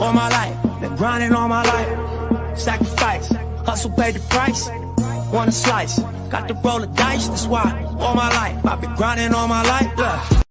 all my life. Been grinding all my life. Sacrifice, hustle paid the price. Want a slice, got to roll the dice. That's why all my life I've been grinding all my life. Look.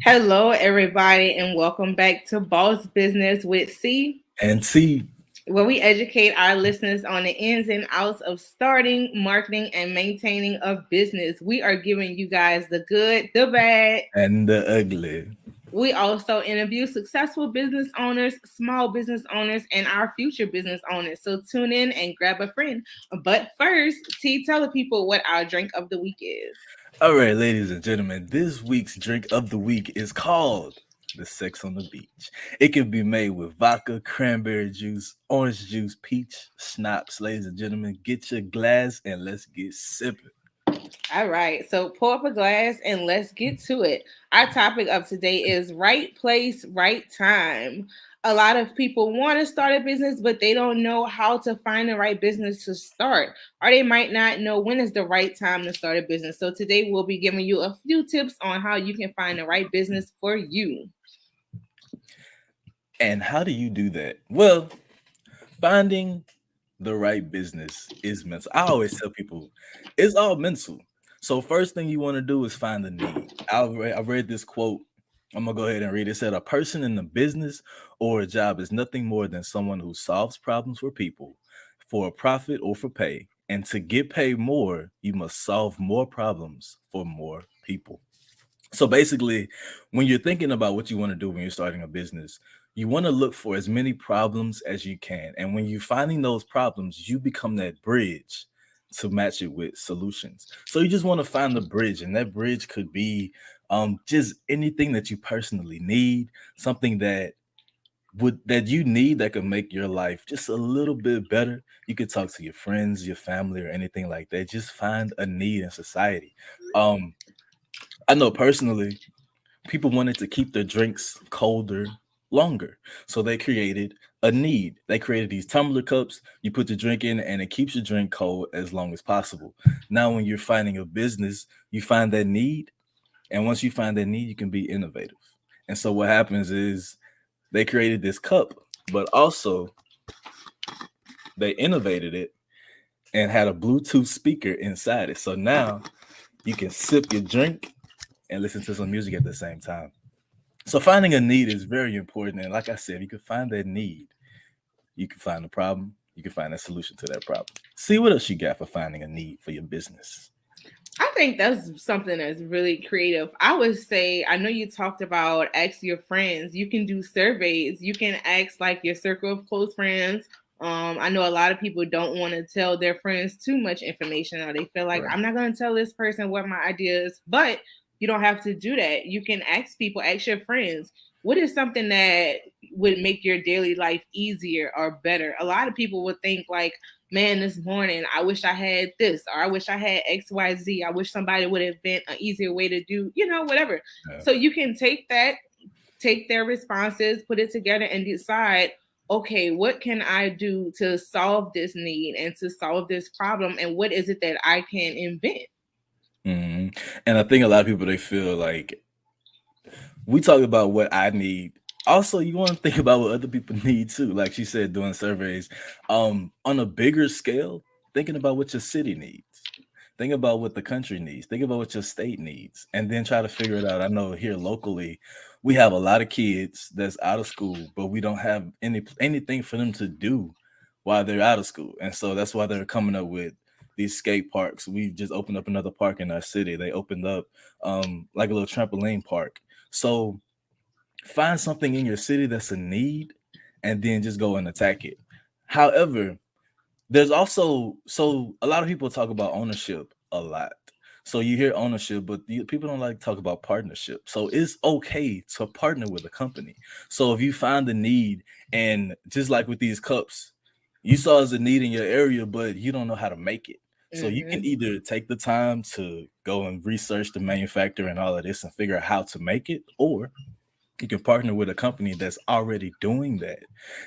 Hello, everybody, and welcome back to Boss Business with C and C, where we educate our listeners on the ins and outs of starting, marketing, and maintaining a business. We are giving you guys the good, the bad, and the ugly. We also interview successful business owners, small business owners, and our future business owners. So tune in and grab a friend. But first, T, tell the people what our drink of the week is. All right, ladies and gentlemen, this week's drink of the week is called the Sex on the Beach. It can be made with vodka, cranberry juice, orange juice, peach, schnapps. Ladies and gentlemen, get your glass and let's get sipping. All right, so pour up a glass and let's get to it. Our topic of today is right place, right time. A lot of people want to start a business, but they don't know how to find the right business to start, or they might not know when is the right time to start a business. So today we'll be giving you a few tips on how you can find the right business for you. And how do you do that? Well, finding the right business is mental. I always tell people it's all mental. So first thing you want to do is find the need. I read this quote. I'm going to go ahead and read it. It said, a person in a business or a job is nothing more than someone who solves problems for people for a profit or for pay. And to get paid more, you must solve more problems for more people. So basically, when you're thinking about what you want to do when you're starting a business, you want to look for as many problems as you can. And when you're finding those problems, you become that bridge to match it with solutions. So you just want to find the bridge, and that bridge could be just anything that you personally need, something that you need that could make your life just a little bit better. You could talk to your friends, your family, or anything like that. Just find a need in society. I know personally, people wanted to keep their drinks colder longer. So they created a need. They created these tumbler cups. You put the drink in and it keeps your drink cold as long as possible. Now, when you're finding a business, you find that need. And once you find that need, you can be innovative. And so what happens is they created this cup, but also they innovated it and had a Bluetooth speaker inside it. So now you can sip your drink and listen to some music at the same time. So finding a need is very important. And like I said, you can find that need. You can find the problem. You can find a solution to that problem. See what else you got for finding a need for your business. I think that's something that's really creative. I would say, I know you talked about ask your friends. You can do surveys. You can ask like your circle of close friends. I know a lot of people don't want to tell their friends too much information, or they feel like I'm not going to tell this person what my idea is, but you don't have to do that. You can ask people, ask your friends, what is something that would make your daily life easier or better? A lot of people would think like, man, this morning, I wish I had this, or I wish I had XYZ. I wish somebody would invent an easier way to do, whatever. Yeah. So you can take their responses, put it together and decide, okay, what can I do to solve this need and to solve this problem? And what is it that I can invent? Mm-hmm. And I think a lot of people, they feel like we talk about what I need. Also, you want to think about what other people need too. Like she said, doing surveys on a bigger scale, thinking about what your city needs. Think about what the country needs. Think about what your state needs, and then try to figure it out. I know here locally, we have a lot of kids that's out of school, but we don't have anything for them to do while they're out of school. And so that's why they're coming up with these skate parks. We just opened up another park in our city. They opened up like a little trampoline park. So find something in your city that's a need and then just go and attack it. However, there's also, so a lot of people talk about ownership a lot. So you hear ownership, but people don't like to talk about partnership. So it's okay to partner with a company. So if you find the need, and just like with these cups, you saw as a need in your area, but you don't know how to make it. So you can either take the time to go and research the manufacturer and all of this and figure out how to make it, or you can partner with a company that's already doing that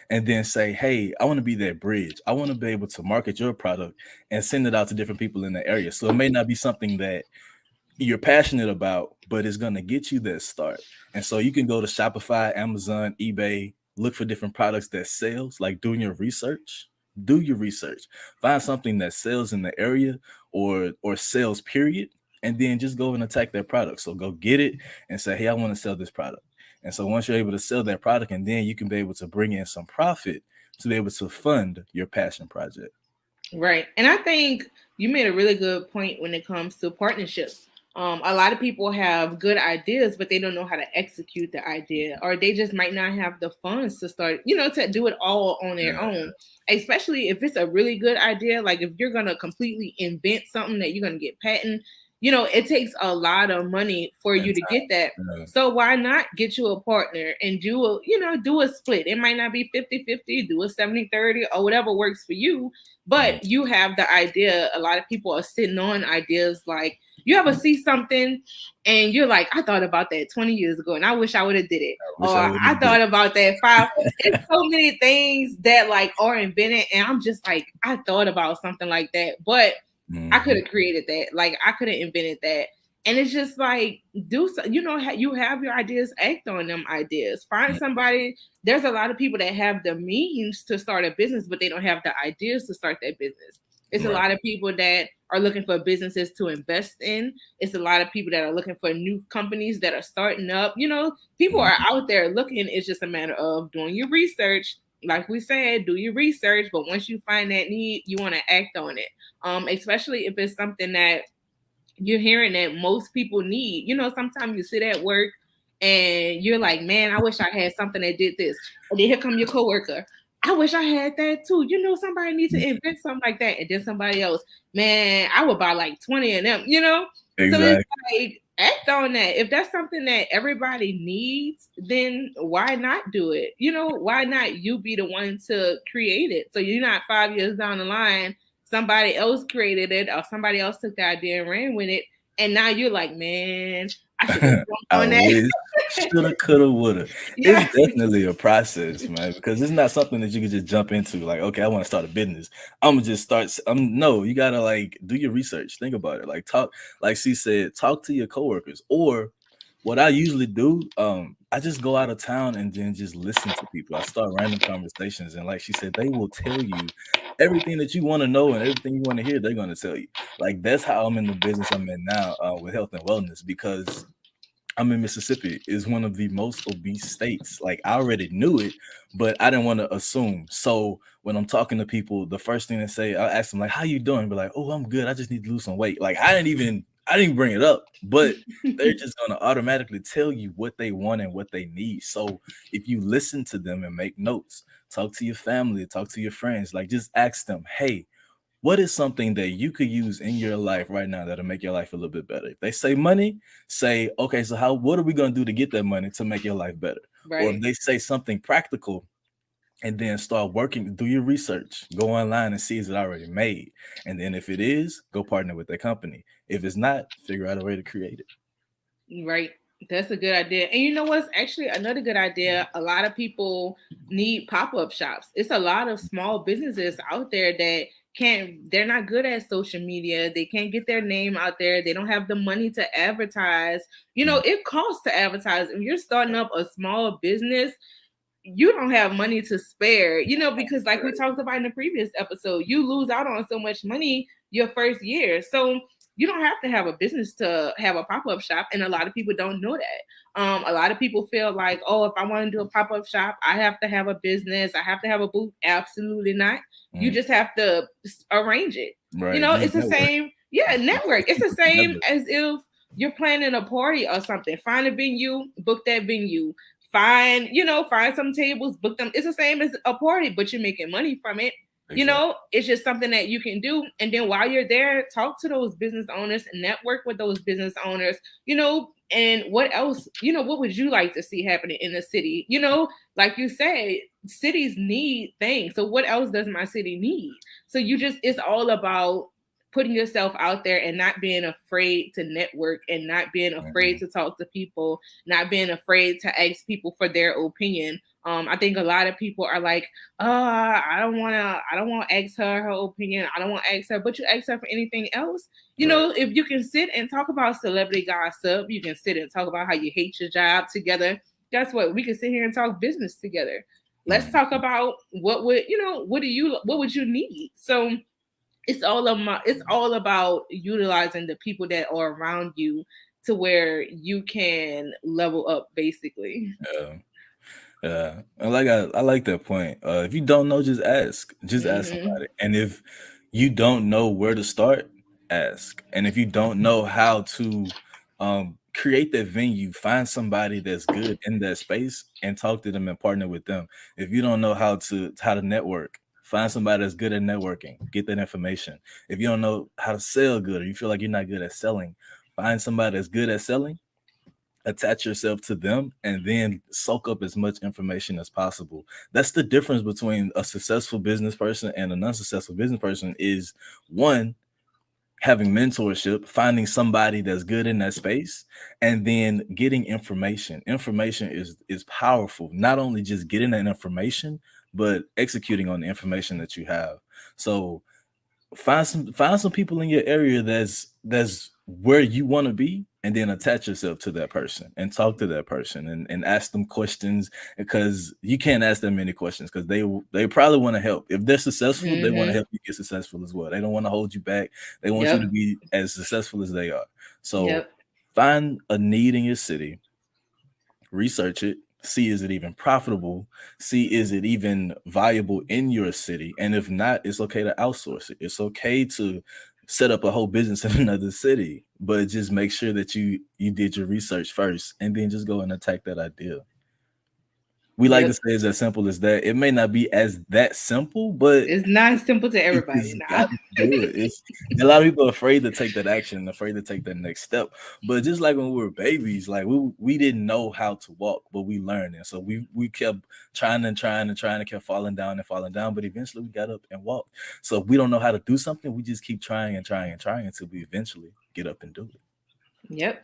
and then say, hey, I want to be that bridge. I want to be able to market your product and send it out to different people in the area. So it may not be something that you're passionate about, but it's going to get you that start. And so you can go to Shopify, Amazon, eBay, look for different products that sells, like doing your research. Do your research. Find something that sells in the area or sells period, and then just go and attack that product. So go get it and say, hey, I want to sell this product. And so once you're able to sell that product, and then you can be able to bring in some profit to be able to fund your passion project. Right. And I think you made a really good point when it comes to partnerships. A lot of people have good ideas, but they don't know how to execute the idea, or they just might not have the funds to start, to do it all on their own, especially if it's a really good idea. Like if you're going to completely invent something that you're going to get patent, it takes a lot of money for you to get that. So why not get you a partner and do a split? It might not be 50-50, do a 70-30 or whatever works for you, but you have the idea. A lot of people are sitting on ideas. Like you ever see something and you're like, I thought about that 20 years ago and I wish I would have did it. Or I thought about that 5. It's so many things that like are invented. And I'm just like, I thought about something like that, but I could have created that. Like I could have invented that. And it's just like, you have your ideas, act on them ideas. Find somebody. There's a lot of people that have the means to start a business, but they don't have the ideas to start that business. It's a lot of people that are looking for businesses to invest in. It's a lot of people that are looking for new companies that are starting up. People are out there looking. It's just a matter of doing your research. Like we said, do your research. But once you find that need, you want to act on it. Especially if it's something that you're hearing that most people need. Sometimes you sit at work and you're like, man, I wish I had something that did this. And then here come your coworker. I wish I had that too. Somebody needs to invent something like that. And then somebody else, man, I would buy like 20 of them, Exactly. So it's like, act on that. If that's something that everybody needs, then why not do it? Why not you be the one to create it? So you're not 5 years down the line, somebody else created it or somebody else took the idea and ran with it. And now you're like, man, I should have jumped on that. Shoulda, coulda, woulda. Yeah. It's definitely a process, man, because it's not something that you can just jump into. Like, okay, I want to start a business. I'm gonna just start. No, you gotta like do your research. Think about it. Like talk, like she said, talk to your coworkers. Or what I usually do, I just go out of town and then just listen to people. I start random conversations, and like she said, they will tell you everything that you want to know and everything you want to hear. They're gonna tell you. Like that's how I'm in the business I'm in now with health and wellness, because I'm in Mississippi. Is one of the most obese states. Like I already knew it, but I didn't want to assume. So when I'm talking to people, the first thing they say, I ask them like, "How you doing?" Be like, "Oh, I'm good. I just need to lose some weight." Like I didn't bring it up, but they're just gonna automatically tell you what they want and what they need. So if you listen to them and make notes, talk to your family, talk to your friends, like just ask them, "Hey, what is something that you could use in your life right now that'll make your life a little bit better?" If they say money, say, okay, so what are we going to do to get that money to make your life better? Right. Or if they say something practical, and then start working, do your research, go online and see is it already made. And then if it is, go partner with that company. If it's not, figure out a way to create it. Right. That's a good idea. And you know what's actually another good idea? A lot of people need pop-up shops. It's a lot of small businesses out there that they're not good at social media. They can't get their name out there. They don't have the money to advertise. It costs to advertise. If you're starting up a small business, you don't have money to spare, because like we talked about in the previous episode, you lose out on so much money your first year. So you don't have to have a business to have a pop-up shop. And a lot of people don't know that. A lot of people feel like, oh, if I want to do a pop-up shop, I have to have a business. I have to have a booth. Absolutely not. You just have to arrange it. Right. It's the same. Yeah, network. It's the same as if you're planning a party or something. Find a venue, book that venue. Find some tables, book them. It's the same as a party, but you're making money from it. Exactly. It's just something that you can do. And then while you're there, talk to those business owners and network with those business owners, and what else, what would you like to see happening in the city? Like you said, cities need things. So what else does my city need? So it's all about putting yourself out there and not being afraid to network and not being afraid to talk to people, not being afraid to ask people for their opinion. I think a lot of people are like, I don't want to ask her opinion. I don't want to ask her, but you ask her for anything else. If you can sit and talk about celebrity gossip, you can sit and talk about how you hate your job together. Guess what? We can sit here and talk business together. Let's talk about what would what would you need? So it's all about utilizing the people that are around you to where you can level up, basically. Yeah. Yeah, and like I like that point. If you don't know, just ask. Just ask Mm-hmm. somebody. And if you don't know where to start, ask. And if you don't know how to create that venue, find somebody that's good in that space and talk to them and partner with them. If you don't know how to network, find somebody that's good at networking. Get that information. If you don't know how to sell good or you feel like you're not good at selling, find somebody that's good at selling, attach yourself to them, and then soak up as much information as possible. That's the difference between a successful business person and an unsuccessful business person. Is one, having mentorship, finding somebody that's good in that space, and then getting information. Information is powerful. Not only just getting that information, but executing on the information that you have. So find some people in your area that's where you want to be, and then attach yourself to that person and talk to that person and ask them questions, because you can't ask them many questions because they probably want to help. If they're successful, they want to Mm-hmm. help you get successful as well. They don't want to hold you back. They want you to Yep. be as successful as they are. So Yep. find a need in your city, research it, see is it even profitable, see is it even viable in your city, and if not, it's okay to outsource it. It's okay to set up a whole business in another city, but just make sure that you did your research first, and then just go and attack that idea. We like to Yep. say it's as simple as that. It may not be as that simple, but It's not simple to you everybody just got now. to do it. It's a lot of people are afraid to take that action, afraid to take that next step. But just like when we were babies, like we didn't know how to walk, but we learned, and so we kept trying and trying and trying and kept falling down and falling down. But eventually, we got up and walked. So if we don't know how to do something, we just keep trying and trying and trying until we eventually get up and do it. Yep.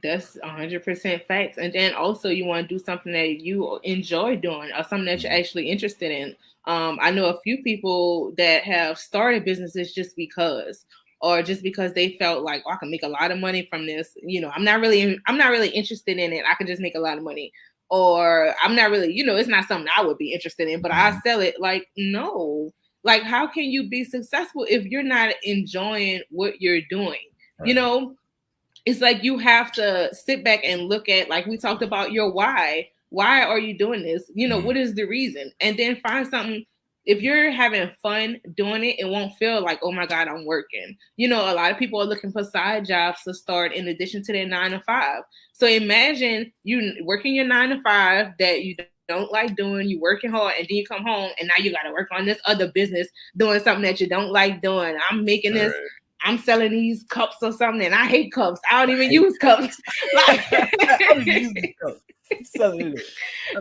That's 100% facts. And then also you want to do something that you enjoy doing or something that you're Mhm. actually interested in. I know a few people that have started businesses just because, or just because they felt like, oh, I can make a lot of money from this. I'm not really interested in it. I can just make a lot of money. Or I'm not really, it's not something I would be interested in, but I Mhm. sell it. Like, no. Like, how can you be successful if you're not enjoying what you're doing? You Right. know, it's like you have to sit back and look at, like we talked about, your why are you doing this, Mhm. what is the reason, and then find something. If you're having fun doing it, it won't feel like, oh my god, I'm working. A lot of people are looking for side jobs to start in addition to their 9 to 5. So imagine you working your 9 to 5 that you don't like doing, you working hard, and then you come home and now you got to work on this other business doing something that you don't like doing. I'm making All this, right. I'm selling these cups or something, and I hate cups. I don't I even hate use cups. Like, I don't even use this cup. I'm selling it.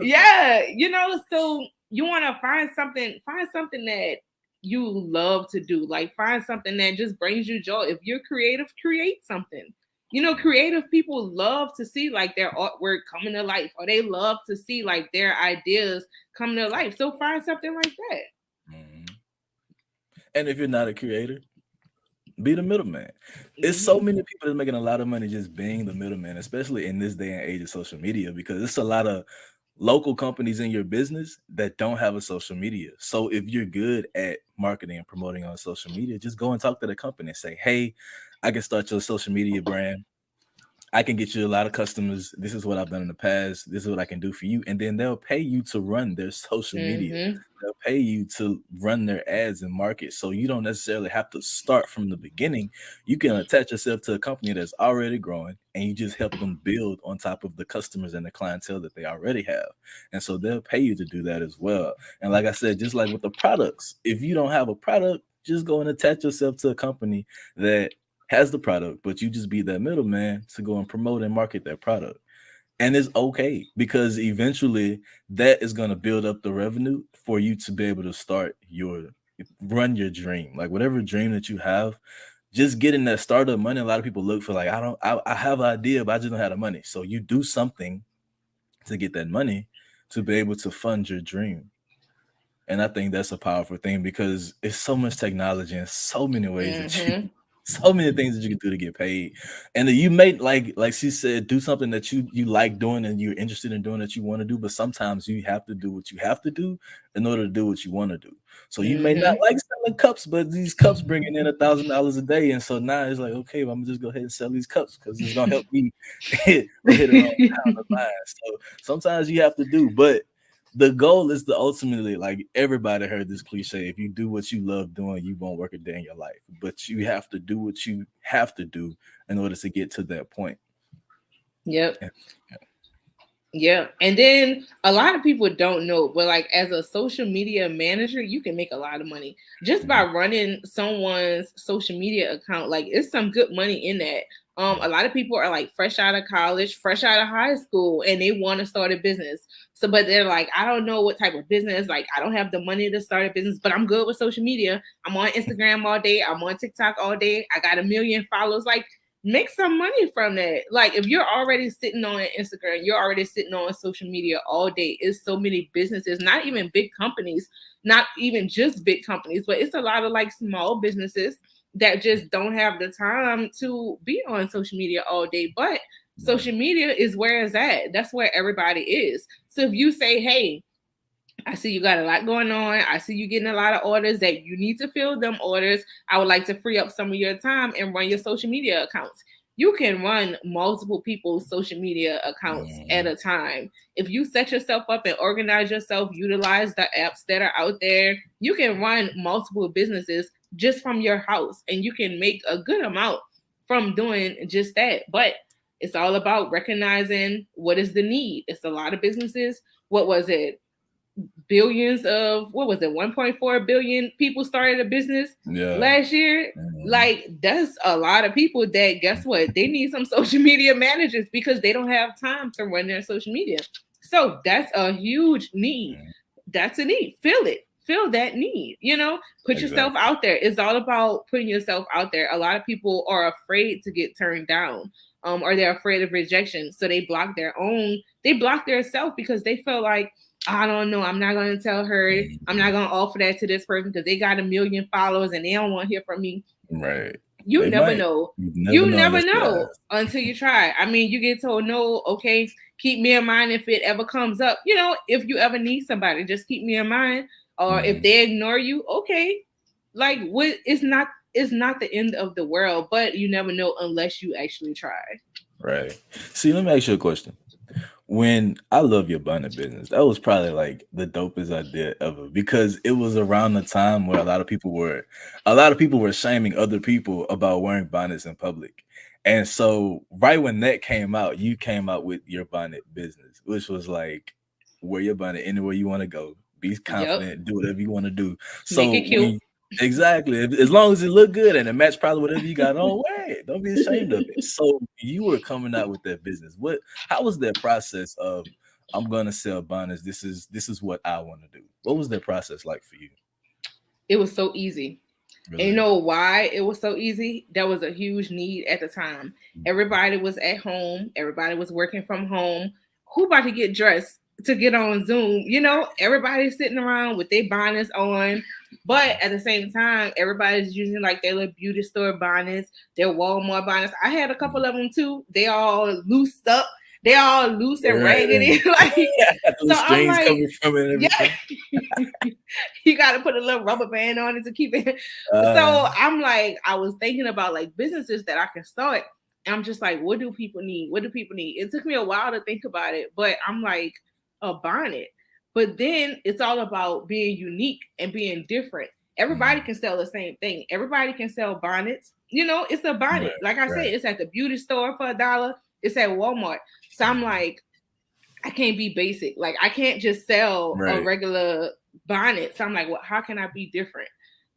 yeah, so you want to find something that you love to do. Like, find something that just brings you joy. If you're creative, create something. Creative people love to see like their artwork coming to life, or they love to see like their ideas come to life. So find something like that. Mhm. And if you're not a creator, be the middleman. It's so Hmm. many people that's making a lot of money just being the middleman, especially in this day and age of social media, because it's a lot of local companies in your business that don't have a social media. So if you're good at marketing and promoting on social media, just go and talk to the company and say, hey, I can start your social media brand. I can get you a lot of customers. This is what I've done in the past. This is what I can do for you. And then they'll pay you to run their social media. Hmm. They'll pay you to run their ads and market. So you don't necessarily have to start from the beginning. You can attach yourself to a company that's already growing, and you just help them build on top of the customers and the clientele that they already have. And so they'll pay you to do that as well. And like I said, just like with the products, if you don't have a product, just go and attach yourself to a company that has the product, but you just be that middleman to go and promote and market that product. And it's okay, because eventually that is going to build up the revenue for you to be able to start your run your dream. Like whatever dream that you have, just getting that startup money. A lot of people look for like, I have an idea, but I just don't have the money. So you do something to get that money to be able to fund your dream. And I think that's a powerful thing, because it's so much technology and so many ways that you Hmm. So many things that you can do to get paid, and then you may like she said, do something that you like doing and you're interested in doing that you want to do. But sometimes you have to do what you have to do in order to do what you want to do. So you may not Mm-hmm. like selling cups, but these cups bringing in $1,000 a day, and so now it's like, okay, well, I'm gonna just go ahead and sell these cups because it's gonna help me hit around the line. So sometimes you have to do, but the goal is to ultimately, like everybody heard this cliche, if you do what you love doing, you won't work a day in your life. But you have to do what you have to do in order to get to that point. Yep. Yeah. Yeah. And then a lot of people don't know, but like as a social media manager, you can make a lot of money just by running someone's social media account. Like it's some good money in that. A lot of people are like fresh out of college, fresh out of high school, and they want to start a business. So, but they're like, I don't know what type of business. Like, I don't have the money to start a business, but I'm good with social media. I'm on Instagram all day. I'm on TikTok all day. I got 1 million followers. Like, make some money from that. Like if you're already sitting on Instagram, you're already sitting on social media all day. It's so many businesses, not even big companies, not even just big companies, but it's a lot of like small businesses that just don't have the time to be on social media all day. But social media is where it's at. That's where everybody is. So if you say, hey, I see you got a lot going on. I see you getting a lot of orders that you need to fill them orders. I would like to free up some of your time and run your social media accounts. You can run multiple people's social media accounts at a time. If you set yourself up and organize yourself, utilize the apps that are out there, you can run multiple businesses just from your house and you can make a good amount from doing just that. But it's all about recognizing what is the need. It's a lot of businesses. What was it? Billions of, what was it, 1.4 billion people started a business last year. Like that's a lot of people that, guess what, they need some social media managers because they don't have time to run their social media. So that's a huge need. That's a need. Fill that need, put yourself out there. It's all about putting yourself out there. A lot of people are afraid to get turned down, or they're afraid of rejection, so they block their self because they feel like, I don't know, I'm not going to tell her, I'm not going to offer that to this person because they got 1 million followers and they don't want to hear from me. Right. You never know. You never know until you try. I mean, you get told no, okay, keep me in mind if it ever comes up. If you ever need somebody, just keep me in mind. Or if they ignore you, okay. Like it's not the end of the world, but you never know unless you actually try. Right. See, let me ask you a question. When I love your bonnet business, that was probably like the dopest idea ever because it was around the time where a lot of people were shaming other people about wearing bonnets in public. And so right when that came out, you came out with your bonnet business, which was like, wear your bonnet anywhere you want to go, be confident, do whatever you want to do. So make it cute. Exactly. As long as it look good and it match probably whatever you got on, wear it. Don't be ashamed of it. So you were coming out with that business. How was that process of, I'm gonna sell bonnets? This is what I want to do. What was that process like for you? It was so easy. Really? And you know why it was so easy? There was a huge need at the time. Everybody was at home. Everybody was working from home. Who about to get dressed to get on Zoom? Everybody's sitting around with their bonnets on. But at the same time, everybody's using like their little beauty store bonnets, their Walmart bonnets. I had a couple of them too. They all loosed up. They all loose and raggedy. Like, so I'm like, coming from it and yeah. You got to put a little rubber band on it to keep it. So I'm like, I was thinking about like businesses that I can start. And I'm just like, what do people need? What do people need? It took me a while to think about it, but I'm like, a bonnet. But then it's all about being unique and being different. Everybody can sell the same thing. Everybody can sell bonnets. It's a bonnet. Like I said, it's at the beauty store for $1. It's at Walmart. So I'm like, I can't be basic. Like I can't just sell a regular bonnet. So I'm like, well, how can I be different?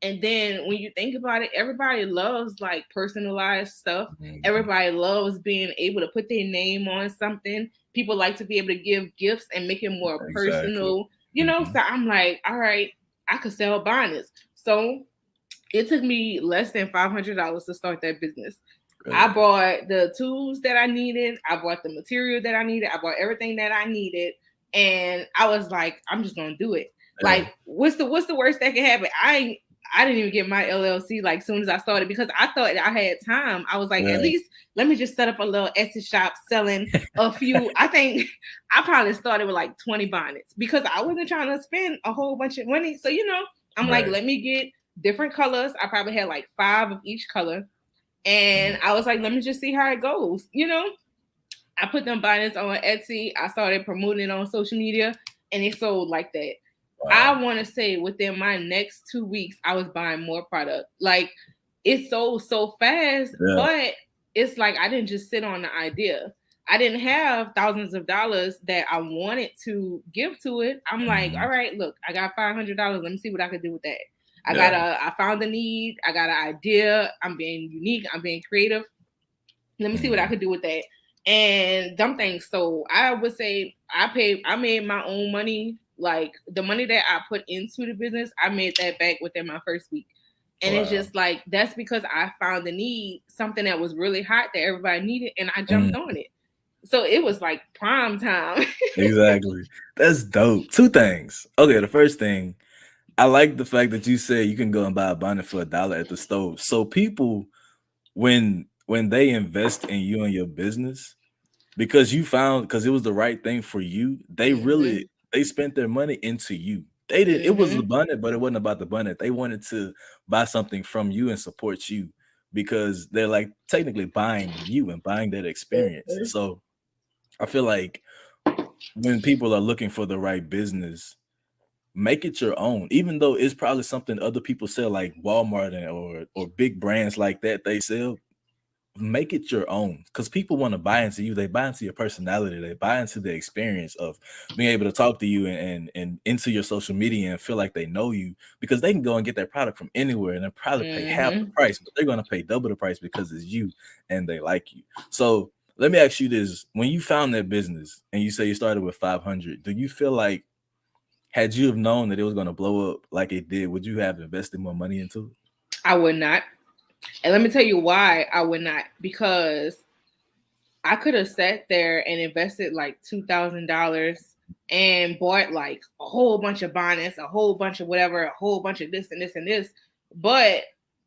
And then when you think about it, everybody loves like personalized stuff. Everybody loves being able to put their name on something. People like to be able to give gifts and make it more personal, So I'm like, all right, I could sell bonnets. So it took me less than $500 to start that business. I bought the tools that I needed. I bought the material that I needed. I bought everything that I needed. And I was like, I'm just going to do it. Like, what's the worst that can happen? I didn't even get my LLC like soon as I started because I thought I had time. I was like, Right. at least let me just set up a little Etsy shop selling a few. I think I probably started with like 20 bonnets because I wasn't trying to spend a whole bunch of money. So, I'm like, Right. let me get different colors. I probably had like 5 of each color. And I was like, let me just see how it goes. I put them bonnets on Etsy. I started promoting it on social media and it sold like that. Wow. I want to say within my next 2 weeks, I was buying more product. Like it sold so fast, but it's like I didn't just sit on the idea. I didn't have thousands of dollars that I wanted to give to it. I'm like, all right, look, I got $500. Let me see what I can do with that. I found the need. I got an idea. I'm being unique. I'm being creative. Let me see what I could do with that. And them things. So I would say I made my own money. Like the money that I put into the business, I made that back within my first week. And it's just like, that's because I found the need, something that was really hot that everybody needed. And I jumped on it. So it was like prime time. Exactly. That's dope. 2 things. Okay. The first thing, I like the fact that you said you can go and buy a bonnet for $1 at the store. So people, when they invest in you and your business, because it was the right thing for you, they really they spent their money into you. They did it was the bonnet, but it wasn't about the bonnet. They wanted to buy something from you and support you because they're like technically buying you and buying that experience. So I feel like when people are looking for the right business, make it your own, even though it's probably something other people sell, like Walmart or big brands like that they sell. Make it your own because people want to buy into you. They buy into your personality. They buy into the experience of being able to talk to you and into your social media and feel like they know you because they can go and get that product from anywhere and they'll probably pay half the price, but they're going to pay double the price because it's you and they like you. So let me ask you this. When you found that business and you say you started with 500, do you feel like had you have known that it was going to blow up like it did, would you have invested more money into it? I would not. And let me tell you why I would not, because I could have sat there and invested like $2,000 and bought like a whole bunch of bonnets, a whole bunch of whatever, a whole bunch of this and this and this. But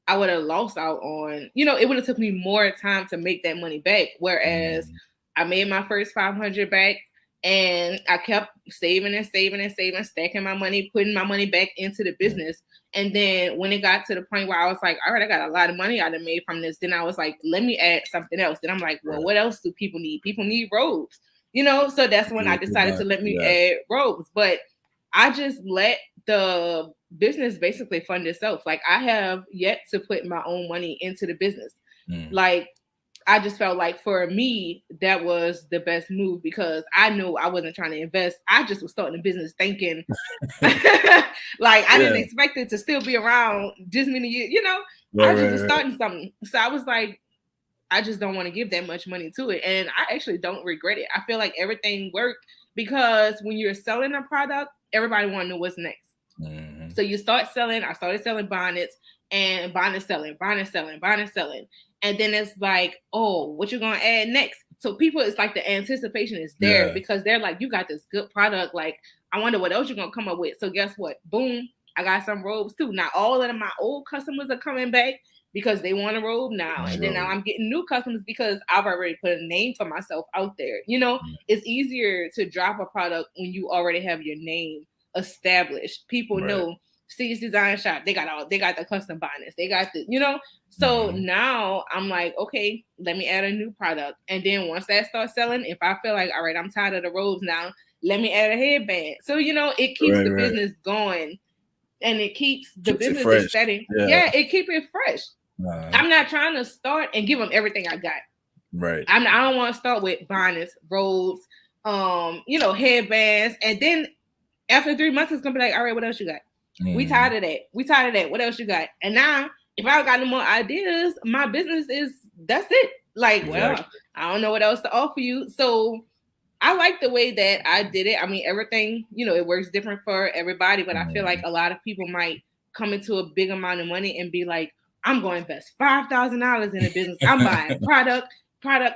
I would have lost out on, it would have took me more time to make that money back. Whereas I made my first 500 back and I kept saving and saving and saving, stacking my money, putting my money back into the business. And then when it got to the point where I was like, all right, I got a lot of money I done made from this. Then I was like, let me add something else. Then I'm like, well, what else do people need? People need robes, So that's when I decided to let me add robes. But I just let the business basically fund itself. Like I have yet to put my own money into the business. Like I just felt like for me, that was the best move because I knew I wasn't trying to invest. I just was starting a business thinking like I didn't expect it to still be around this many years, I just was starting something. So I was like, I just don't want to give that much money to it. And I actually don't regret it. I feel like everything worked because when you're selling a product, everybody want to know what's next. So you start selling, I started selling bonnets and bonnet selling. And then it's like, oh, what you gonna add next? So people, it's like the anticipation is there because they're like, you got this good product. Like, I wonder what else you're gonna come up with. So guess what? Boom, I got some robes too. Now all of my old customers are coming back because they want a robe now. And then now I'm getting new customers because I've already put a name for myself out there. It's easier to drop a product when you already have your name established. People know C's Design Shop. They got the custom bonnets. They got the, So now I'm like, okay, let me add a new product. And then once that starts selling, if I feel like, all right, I'm tired of the robes now, let me add a headband. So, it keeps the business going and it keeps the business steady. It keeps it fresh. I'm not trying to start and give them everything I got. I don't want to start with bonnets, robes, headbands. And then after 3 months, it's going to be like, all right, what else you got? We tired of that. What else you got? And now, if I got no more ideas, my business that's it. Like, well, I don't know what else to offer you. So I like the way that I did it. I mean, everything, it works different for everybody, but I feel like a lot of people might come into a big amount of money and be like, I'm going to invest $5,000 in a business. I'm buying product,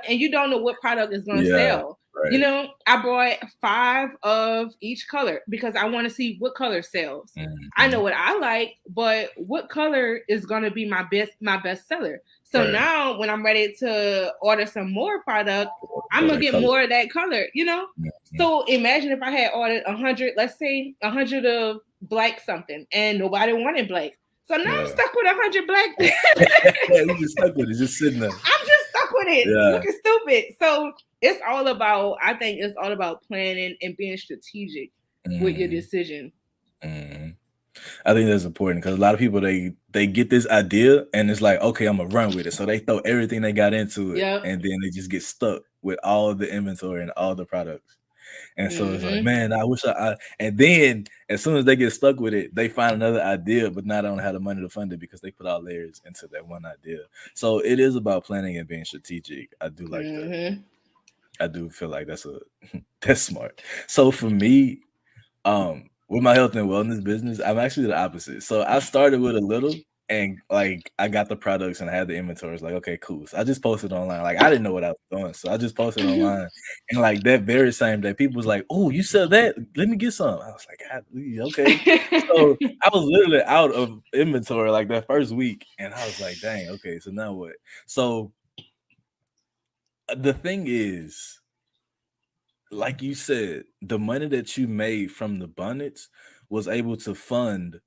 and you don't know what product is going to sell. You Right. know, I bought 5 of each color because I want to see what color sells. I know Mhm. what I like, but what color is gonna be my best seller? So Right. now when I'm ready to order some more product, I'm Or gonna that get color. more of that color, you know? Mhm. So imagine if I had ordered 100, let's say 100 of black something, and nobody wanted black. So now I'm Yeah. stuck with 100 black. You just stuck with it, just sitting there. I'm just stuck with it, Yeah. looking stupid. So it's all about, I think it's all about planning and being strategic with your Mhm. decision. Mhm. I think that's important because a lot of people they get this idea and it's like, okay, I'm gonna run with it. So they throw everything they got into it, Yep. and then they just get stuck with all the inventory and all the products. And so it's like, Mm-hmm. man, I wish and then as soon as they get stuck with it, they find another idea, but now they don't have the money to fund it because they put all layers into that one idea. So it is about planning and being strategic. I do like that. Mm-hmm. I do feel like that's that's smart. So for me, with my health and wellness business, I'm actually the opposite. So I started with a little and like I got the products and I had the inventory. It's like, okay, cool. So I just posted online. Like I didn't know what I was doing. So I just posted online. And like that very same day, people was like, oh, you sell that? Let me get some. I was like, okay. So I was literally out of inventory like that first week. And I was like, dang, okay, so now what? So the thing is, like you said, the money that you made from the bonnets was able to fund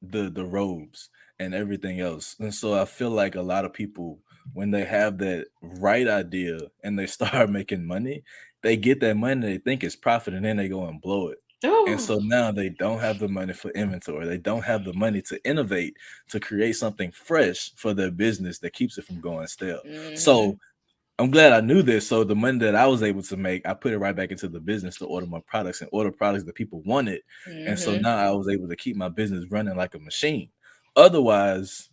the robes and everything else. And so I feel like a lot of people, when they have that right idea and they start making money, they get that money, they think it's profit, and then they go and blow it. And Oh. so now they don't have the money for inventory. They don't have the money to innovate, to create something fresh for their business that keeps it from going stale. Mm-hmm. So I'm glad I knew this. So the money that I was able to make, I put it right back into the business to order more products and order products that people wanted. And so Mm-hmm. now I was able to keep my business running like a machine. Otherwise,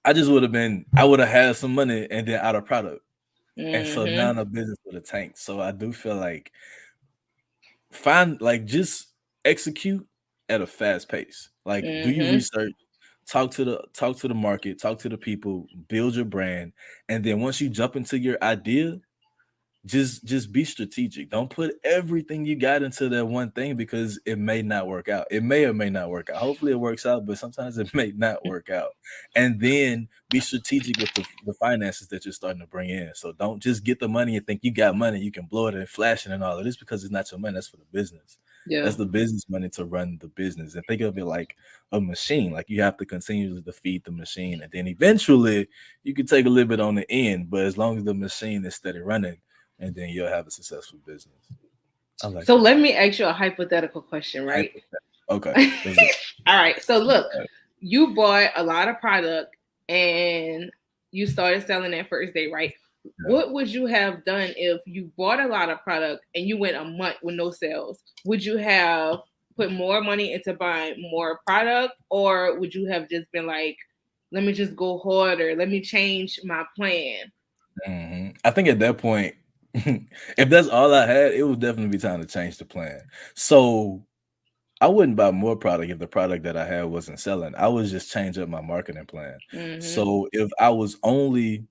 I would have had some money and then out of product. And so now Mm-hmm. the business would have tanked. So I do feel like just execute at a fast pace. Like do your Mm-hmm. research, talk to the market, talk to the people, build your brand. And then once you jump into your idea, just be strategic. Don't put everything you got into that one thing because it may not work out. It may or may not work out. Hopefully it works out, but sometimes it may not work out. And then be strategic with the finances that you're starting to bring in. So don't just get the money and think you got money, you can blow it and flash it and all of this because it's not your money. That's for the business. Yeah. That's the business money to run the business. And think of it like a machine. Like you have to continuously to feed the machine. And then eventually you can take a little bit on the end, but as long as the machine is steady running, and then you'll have a successful business. I like So that. let me ask you a hypothetical question, right? Okay, All let's go. right. So look, you bought a lot of product and you started selling that first day, right? Yeah. What would you have done if you bought a lot of product and you went a month with no sales? Would you have put more money into buying more product, or would you have just been like, let me just go harder, let me change my plan? I think at that point, if that's all I had, it would definitely be time to change the plan. So I wouldn't buy more product if the product that I had wasn't selling. I would just change up my marketing plan. Mm-hmm. So if I was only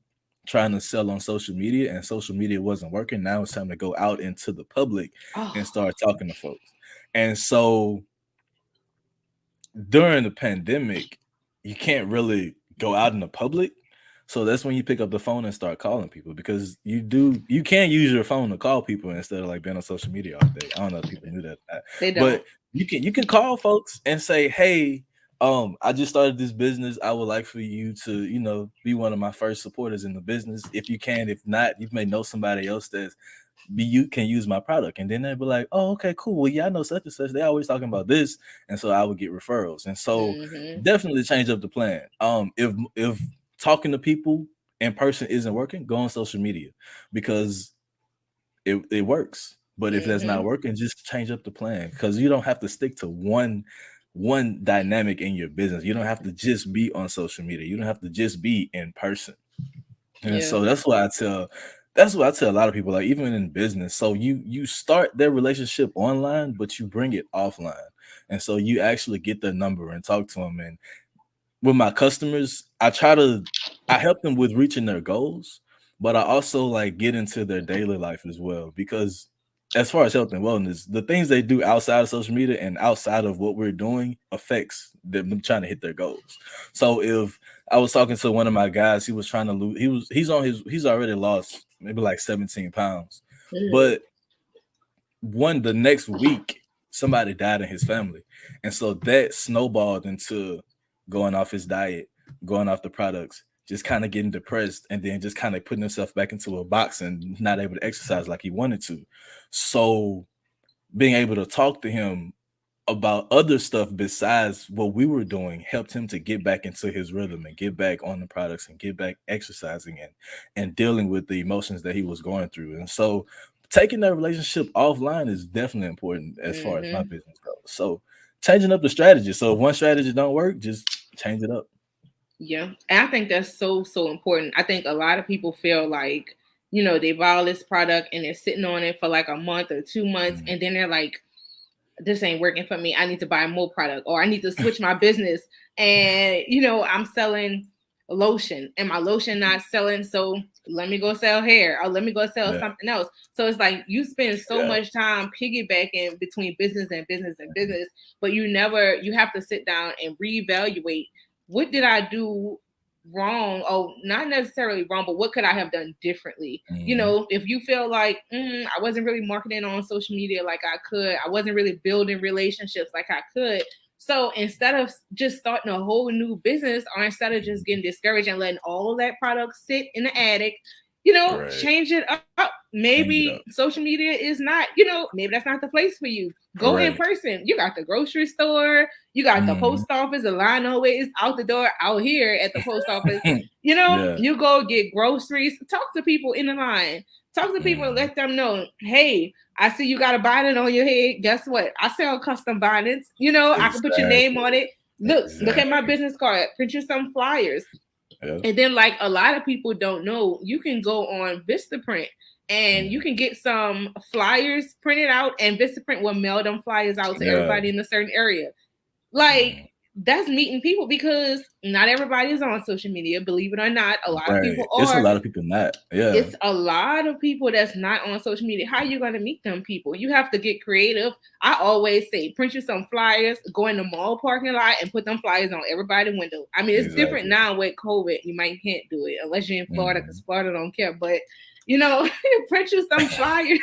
trying to sell on social media and social media wasn't working, now it's time to go out into the public and Oh, start talking to folks. And so during the pandemic, you can't really go out in the public. So that's when you pick up the phone and start calling people because you can use your phone to call people instead of like being on social media all day. I don't know if people knew that, they but don't. you can call folks and say, hey, I just started this business. I would like for you to, be one of my first supporters in the business. If you can, if not, you may know somebody else you can use my product. And then they'd be like, oh, okay, cool. Well, yeah, I know such and such. They always talking about this. And so I would get referrals. And so Mm-hmm. definitely change up the plan. If talking to people in person isn't working, go on social media because it works. But if that's not Mm-hmm. working, just change up the plan because you don't have to stick to one dynamic in your business. You don't have to just be on social media. You don't have to just be in person. And Yeah. so that's why I tell a lot of people, like even in business. So you start their relationship online, but you bring it offline. And so you actually get their number and talk to them. And with my customers, I help them with reaching their goals, but I also like get into their daily life as well, because as far as health and wellness, the things they do outside of social media and outside of what we're doing affects them trying to hit their goals. So if I was talking to one of my guys, he was trying to lose, he's already lost maybe like 17 pounds, but the next week somebody died in his family, and so that snowballed into going off his diet, going off the products, just kind of getting depressed, and then just kind of putting himself back into a box and not able to exercise like he wanted to. So being able to talk to him about other stuff besides what we were doing helped him to get back into his rhythm and get back on the products and get back exercising and dealing with the emotions that he was going through. And so taking that relationship offline is definitely important as far as my business goes. So changing up the strategy. So if one strategy don't work, just change it up. Yeah. And I think that's so important. I think a lot of people feel like, you know, they buy all this product and they're sitting on it for like a month or 2 months, and then they're like, this ain't working for me. I need to buy more product, or I need to switch my business. And, you know, I'm selling lotion and my lotion not selling. So let me go sell hair, or let me go sell something else. So it's like you spend so much time piggybacking between business and business and business, but you have to sit down and reevaluate, what did I do wrong? Oh, not necessarily wrong, but what could I have done differently? You know, if you feel like I wasn't really marketing on social media like I could, I wasn't really building relationships like I could. So instead of just starting a whole new business, or instead of just getting discouraged and letting all that product sit in the attic, you know, change it up. Maybe social media is not, you know, maybe that's not the place for you. Go in person. You got the grocery store, you got the post office, the line always out the door out here at the post office. You know, you go get groceries, talk to people in the line, talk to people and let them know, hey, I see you got a bonnet on your head. Guess what? I sell custom bonnets. You know, I can put your name on it. Look at my business card, print you some flyers. And then, like, a lot of people don't know, you can go on Vistaprint and you can get some flyers printed out, and Vistaprint will mail them flyers out to everybody in a certain area. Like, that's meeting people, because not everybody is on social media, believe it or not. A lot of people are. It's a lot of people not. It's a lot of people that's not on social media. How are you going to meet them people? You have to get creative. I always say, print you some flyers, go in the mall parking lot and put them flyers on everybody's window. I mean, it's different now with COVID. You can't do it unless you're in Florida, because Florida don't care. But, you know, print you some flyers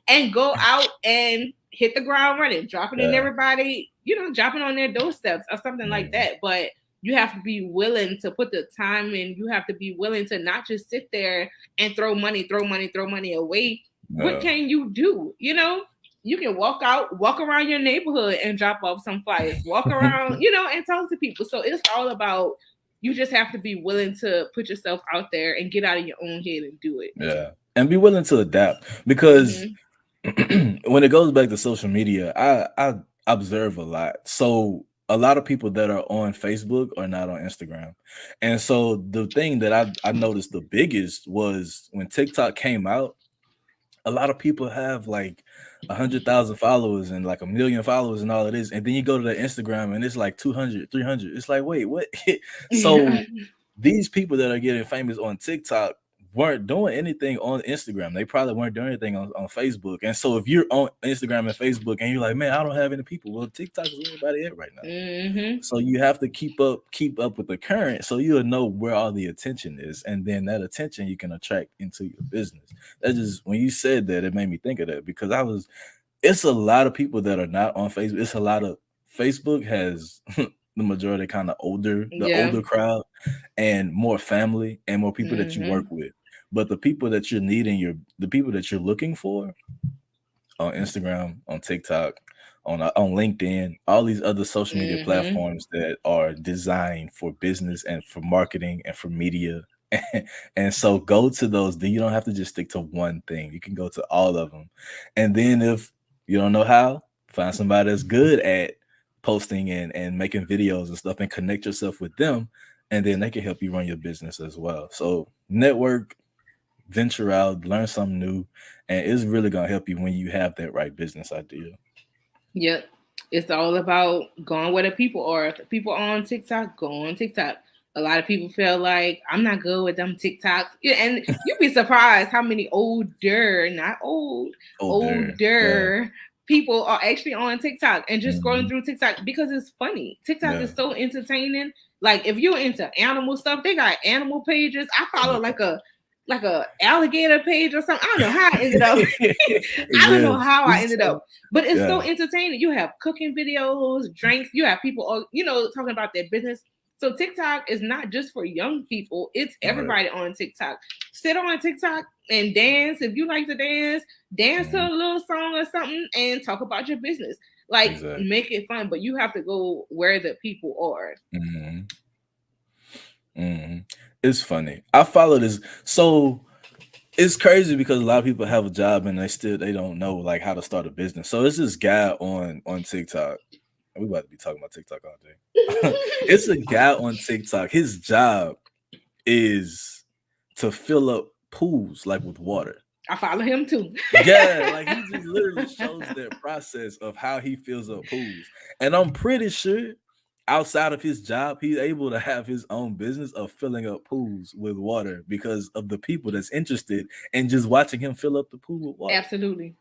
and go out and hit the ground running, dropping in everybody, you know, dropping on their doorsteps or something like that. But you have to be willing to put the time in. You have to be willing to not just sit there and throw money away. What can you do? You know, you can walk around your neighborhood and drop off some flyers, walk around, you know, and talk to people. So it's all about, you just have to be willing to put yourself out there and get out of your own head and do it. Yeah. And be willing to adapt, because when it goes back to social media, I observe a lot. So a lot of people that are on Facebook are not on Instagram. And so the thing that I noticed the biggest was when TikTok came out, a lot of people have like 100,000 followers and like 1 million followers and all it is. And then you go to the Instagram and it's like 200, 300. It's like, wait, what? So these people that are getting famous on TikTok weren't doing anything on Instagram. They probably weren't doing anything on Facebook. And so if you're on Instagram and Facebook and you're like, man, I don't have any people, well, TikTok is where everybody at right now. So you have to keep up with the current, so you'll know where all the attention is, and then that attention you can attract into your business. That just, when you said that, it made me think of that, because it's a lot of people that are not on Facebook. It's a lot of, Facebook has the majority kind of older crowd and more family and more people that you work with. But the people that you're needing, the people that you're looking for on Instagram, on TikTok, on LinkedIn, all these other social media platforms that are designed for business and for marketing and for media. And so go to those. You don't have to just stick to one thing. You can go to all of them. And then if you don't know how, find somebody that's good at posting and making videos and stuff, and connect yourself with them, and then they can help you run your business as well. So network, venture out, learn something new, and it's really gonna help you when you have that right business idea. Yep. It's all about going where the people are. If the people are on TikTok, go on TikTok. A lot of people feel like I'm not good with them TikToks. Yeah, and you'd be surprised how many not old, older people are actually on TikTok and just scrolling through TikTok because it's funny. TikTok is so entertaining. Like if you're into animal stuff, they got animal pages. I follow like a alligator page or something. I don't know how I ended up. I don't know how I ended up, but it's so entertaining. You have cooking videos, drinks. You have people, talking about their business. So TikTok is not just for young people. It's everybody on TikTok. Sit on TikTok and dance. If you like to dance to a little song or something and talk about your business. Like make it fun, but you have to go where the people are. It's funny. I follow this. So it's crazy because a lot of people have a job and they don't know like how to start a business. So it's this guy on TikTok. We about to be talking about TikTok all day. It's a guy on TikTok. His job is to fill up pools like with water. I follow him too. Yeah, like he just literally shows the process of how he fills up pools. And I'm pretty sure outside of his job, he's able to have his own business of filling up pools with water because of the people that's interested in just watching him fill up the pool with water. Absolutely.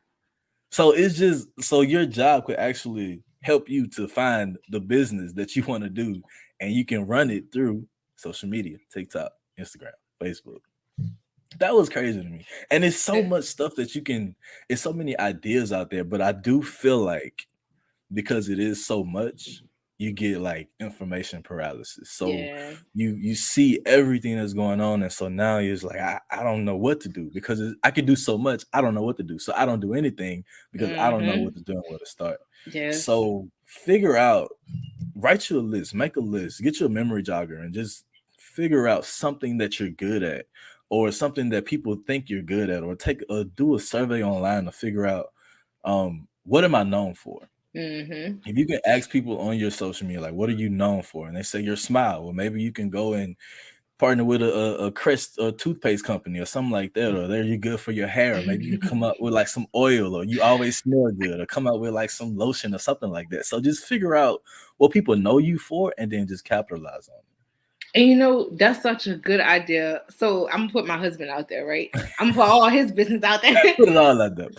So it's just so your job could actually help you to find the business that you want to do, and you can run it through social media, TikTok, Instagram, Facebook. That was crazy to me. And it's so much stuff that it's so many ideas out there, but I do feel like because it is so much, you get like information paralysis. So you see everything that's going on, and so now you're just like, I don't know what to do because I can do so much. I don't know what to do, so I don't do anything because I don't know what to do and where to start. So write you a list, make a list, get your memory jogger, and just figure out something that you're good at, or something that people think you're good at, or do a survey online to figure out what am I known for. If you can ask people on your social media, like, what are you known for? And they say your smile. Well, maybe you can go and partner with a Crest or toothpaste company or something like that. Or you're good for your hair. Or maybe you come up with like some oil, or you always smell good, or come up with like some lotion or something like that. So just figure out what people know you for and then just capitalize on it. And that's such a good idea. So I'm gonna put my husband out there, right? I'm gonna put all his business out there. Put it all out there.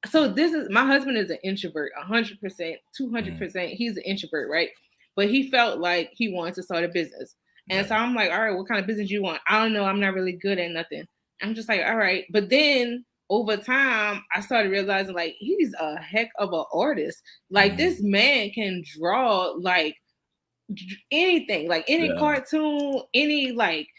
So this is, my husband is an introvert, 100%, 200%. He's an introvert, right? But he felt like he wanted to start a business. And so I'm like, all right, what kind of business you want? I don't know. I'm not really good at nothing. I'm just like, all right. But then over time, I started realizing like he's a heck of an artist. Like this man can draw like anything, like any cartoon, any like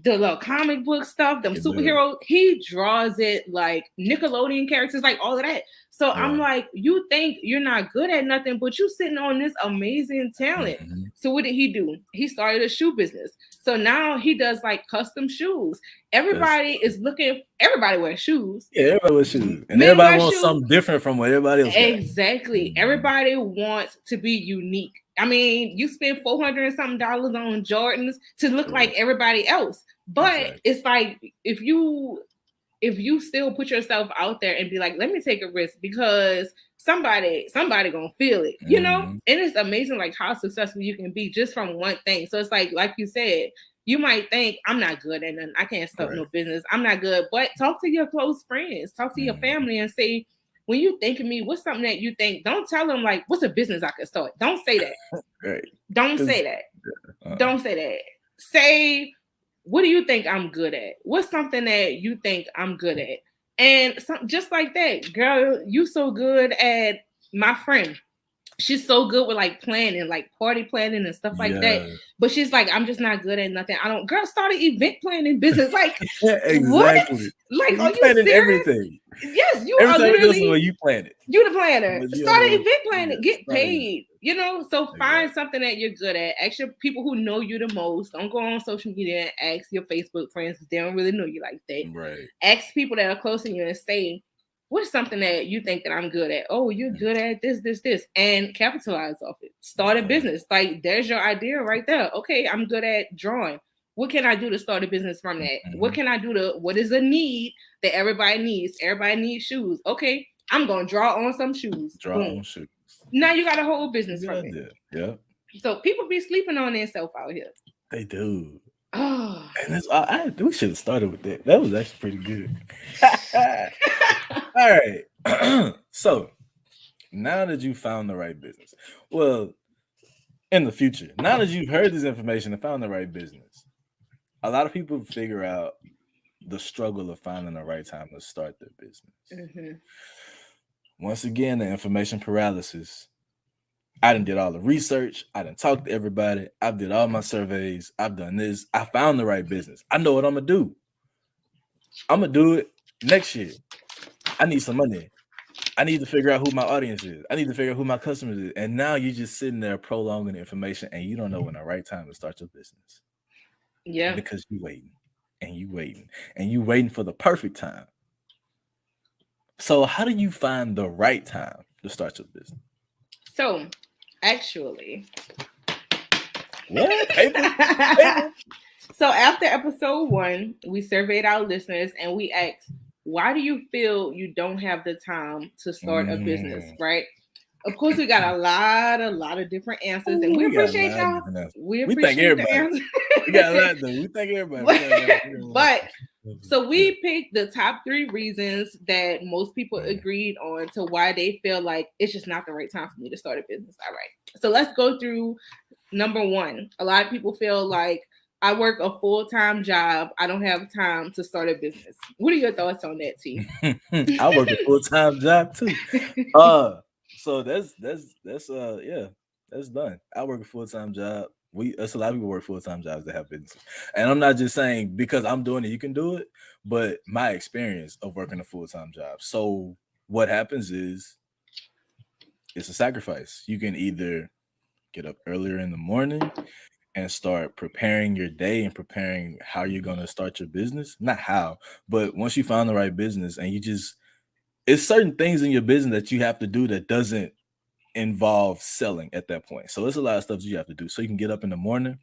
the little comic book stuff, them superheroes, he draws it like Nickelodeon characters, like all of that. So I'm like, you think you're not good at nothing, but you sitting on this amazing talent. So what did he do? He started a shoe business. So now he does like custom shoes. Everybody is looking, everybody wears shoes. Yeah, everybody wears shoes. And everybody wants something different from what everybody else Exactly. Everybody wants to be unique. I mean, you spend $400 and something on Jordans to look like everybody else. But it's like if you still put yourself out there and be like, let me take a risk because somebody gonna feel it, And it's amazing like how successful you can be just from one thing. So it's like you said, you might think I'm not good at nothing. I can't start no business. I'm not good. But talk to your close friends, talk to your family and say, when you think of me, what's something that you think? Don't tell them like, what's a business I could start? Don't say that. Don't say that. Don't say that. Say, what do you think I'm good at? What's something that you think I'm good at? And just like that, girl, you so good at, my friend. She's so good with like planning, like party planning and stuff like that. But she's like, I'm just not good at nothing. Girl, start an event planning business. Like, exactly. What? Like, you planning everything. Yes, you everything are literally. Where you plan it. You the planner. Start an event planning. Get paid. So find something that you're good at. Ask your people who know you the most. Don't go on social media and ask your Facebook friends because they don't really know you like that. Right. Ask people that are close to you and say, what's something that you think that I'm good at? Oh, you're good at this, and capitalize off it. Start a business. Like, there's your idea right there. Okay, I'm good at drawing. What can I do to start a business from that? What can I do what is a need that everybody needs? Everybody needs shoes. Okay, I'm going to draw on some shoes. On shoes. Now you got a whole business from it. Yeah. So people be sleeping on themselves out here. They do. Oh. And we should have started with that. That was actually pretty good. All right. So now that you found the right business, well, in the future, now that you've heard this information and found the right business, a lot of people figure out the struggle of finding the right time to start their business. Mm-hmm. Once again, the information paralysis. I done did all the research. I done talked to everybody. I've did all my surveys. I've done this. I found the right business. I know what I'm gonna do. I'm gonna do it next year. I need some money. I need to figure out who my audience is. I need to figure out who my customers is. And now you're just sitting there prolonging the information, and you don't know when the right time to start your business. Yeah. Because you waiting and you waiting and you waiting for the perfect time. So how do you find the right time to start your business? So actually, what? Paper? So after episode 1, we surveyed our listeners and we asked, why do you feel you don't have the time to start a business, right? Of course, we got a lot of different answers, and we appreciate y'all. We appreciate the answers. We got a lot though. We thank everybody. But so we picked the top 3 reasons that most people agreed on to why they feel like it's just not the right time for me to start a business. All right. So let's go through number 1. A lot of people feel like I work a full-time job. I don't have time to start a business. What are your thoughts on that, T? I work a full-time job too. So that's done. I work a full-time job. That's a lot of people work full-time jobs that have businesses. And I'm not just saying because I'm doing it, you can do it, but my experience of working a full-time job. So what happens is it's a sacrifice. You can either get up earlier in the morning and start preparing your day and preparing how you're going to start your business. Not how, but once you find the right business and it's certain things in your business that you have to do that doesn't involve selling at that point. So there's a lot of stuff you have to do. So you can get up in the morning,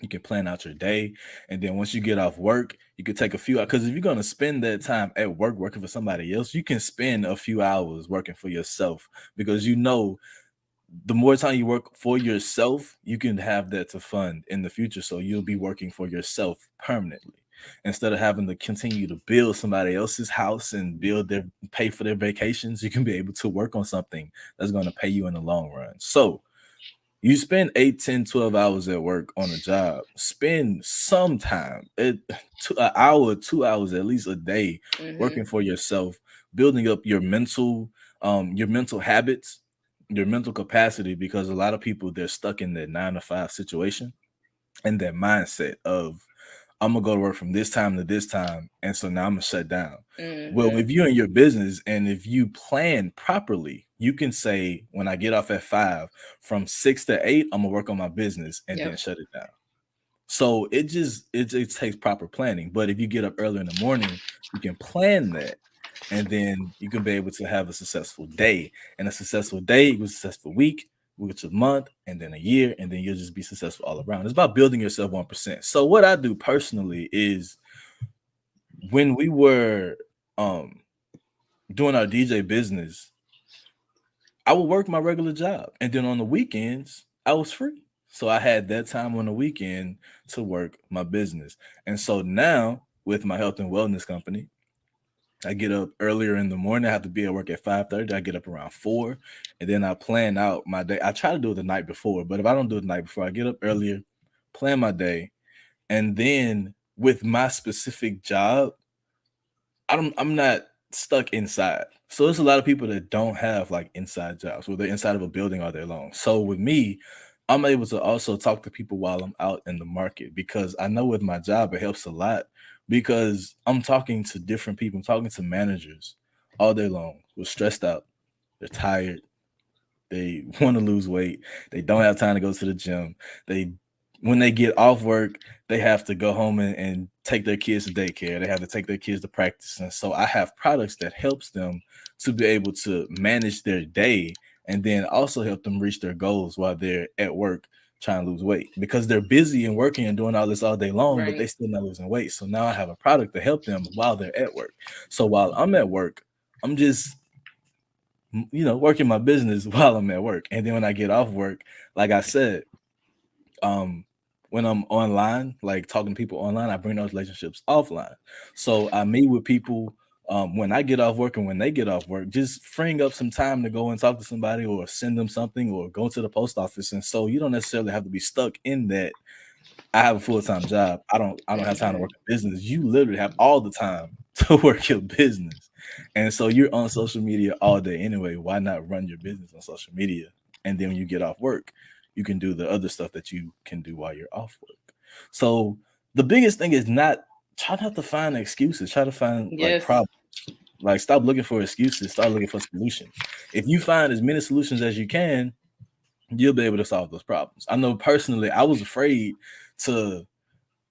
you can plan out your day. And then once you get off work, you can take a few hours. Because if you're going to spend that time at work working for somebody else, you can spend a few hours working for yourself because the more time you work for yourself, you can have that to fund in the future. So you'll be working for yourself permanently instead of having to continue to build somebody else's house and pay for their vacations. You can be able to work on something that's going to pay you in the long run. So you spend 8, 10, 12 hours at work on a job. Spend some time, an hour, 2 hours, at least a day, working for yourself, building up your mental habits, your mental capacity, because a lot of people, they're stuck in that 9-to-5 situation and that mindset of I'm gonna go to work from this time to this time, and so now I'm gonna shut down. Well, if you're in your business and if you plan properly, you can say when I get off at 5, from 6 to 8, I'm gonna work on my business and then shut it down. So it takes proper planning. But if you get up early in the morning, you can plan that. And then you can be able to have a successful day. And a successful day equals a successful week, which is a month, and then a year, and then you'll just be successful all around. It's about building yourself 1%. So what I do personally is when we were doing our DJ business, I would work my regular job. And then on the weekends, I was free. So I had that time on the weekend to work my business. And so now with my health and wellness company, I get up earlier in the morning. I have to be at work at 5:30. I get up around 4, and then I plan out my day. I try to do it the night before, but if I don't do it the night before, I get up earlier, plan my day, and then with my specific job, I'm not stuck inside. So there's a lot of people that don't have like inside jobs where they're inside of a building all day long. So with me, I'm able to also talk to people while I'm out in the market because I know with my job, it helps a lot. Because I'm talking to different people, I'm talking to managers all day long who are stressed out, they're tired, they want to lose weight, they don't have time to go to the gym. When they get off work, they have to go home and take their kids to daycare. They have to take their kids to practice. And so I have products that helps them to be able to manage their day and then also help them reach their goals while they're at work trying to lose weight because they're busy and working and doing all this all day long, but they still not losing weight. So now I have a product to help them while they're at work. So while I'm at work, I'm just, working my business while I'm at work. And then when I get off work, like I said, when I'm online, like talking to people online, I bring those relationships offline. So I meet with people when I get off work and when they get off work, just freeing up some time to go and talk to somebody or send them something or go to the post office. And so you don't necessarily have to be stuck in that. I have a full-time job. I don't have time to work a business. You literally have all the time to work your business. And so you're on social media all day anyway. Why not run your business on social media? And then when you get off work, you can do the other stuff that you can do while you're off work. So the biggest thing is try not to find excuses. Try to find like Yes. problems. Like stop looking for excuses. Start looking for solutions. If you find as many solutions as you can, you'll be able to solve those problems. I know personally, I was afraid to.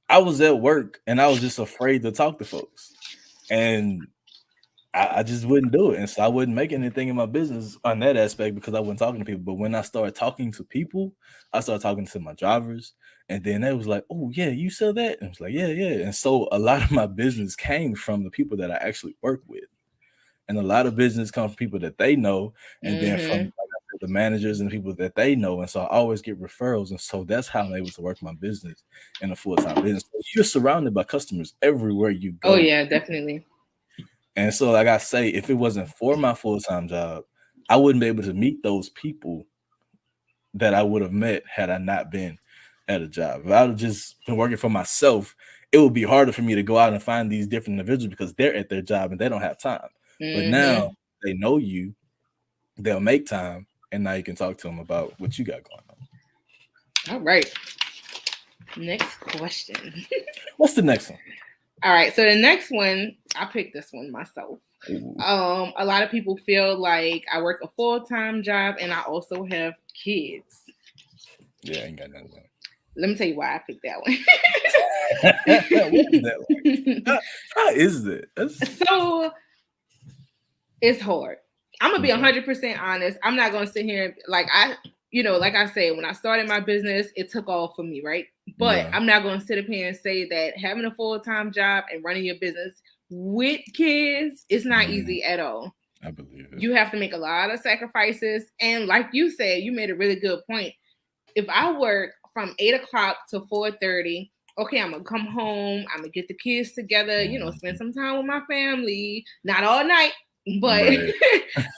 I was at work and I was just afraid to talk to folks, and I just wouldn't do it. And so I wouldn't make anything in my business on that aspect because I wasn't talking to people. But when I started talking to people, I started talking to my drivers. And then they was like, oh, yeah, you sell that? And I was like, yeah, yeah. And so a lot of my business came from the people that I actually work with. And a lot of business comes from people that they know. And then from like I said, the managers and people that they know. And so I always get referrals. And so that's how I'm able to work my business in a full-time business. So you're surrounded by customers everywhere you go. Oh yeah, definitely. And so, like I say, if it wasn't for my full-time job, I wouldn't be able to meet those people that I would have met had I not been at a job. If I would have just been working for myself, it would be harder for me to go out and find these different individuals because they're at their job and they don't have time. But now they know you, they'll make time, and now you can talk to them about what you got going on. All right. Next question. What's the next one? All right, so the next one, I picked this one myself. Ooh. A lot of people feel like I work a full-time job and I also have kids. Yeah, I ain't got nothing. Let me tell you why I picked that one. What is that like? How is it? So it's hard. I'm gonna be 100% honest. I'm not gonna sit here like I said, when I started my business, it took off for me, right? But I'm not gonna sit up here and say that having a full-time job and running your business with kids is not easy at all. I believe it. You have to make a lot of sacrifices. And like you said, you made a really good point. If I work from 8 o'clock to 4:30, okay, I'm gonna come home, I'm gonna get the kids together, spend some time with my family, not all night, but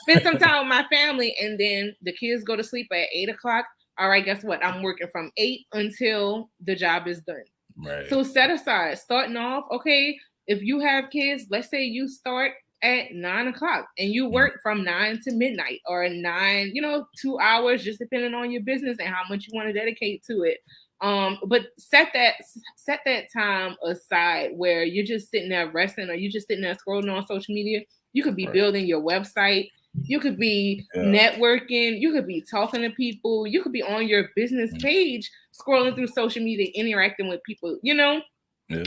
spend some time with my family, and then the kids go to sleep at 8 o'clock. All right, guess what? I'm working from 8 until the job is done. Right. So set aside, starting off, okay, if you have kids, let's say you start at 9 o'clock and you work from 9 to midnight or 9, 2 hours, just depending on your business and how much you want to dedicate to it. But set that time aside where you're just sitting there resting or you're just sitting there scrolling on social media. You could be building your website. You could be networking. You could be talking to people. You could be on your business page, scrolling through social media, interacting with people.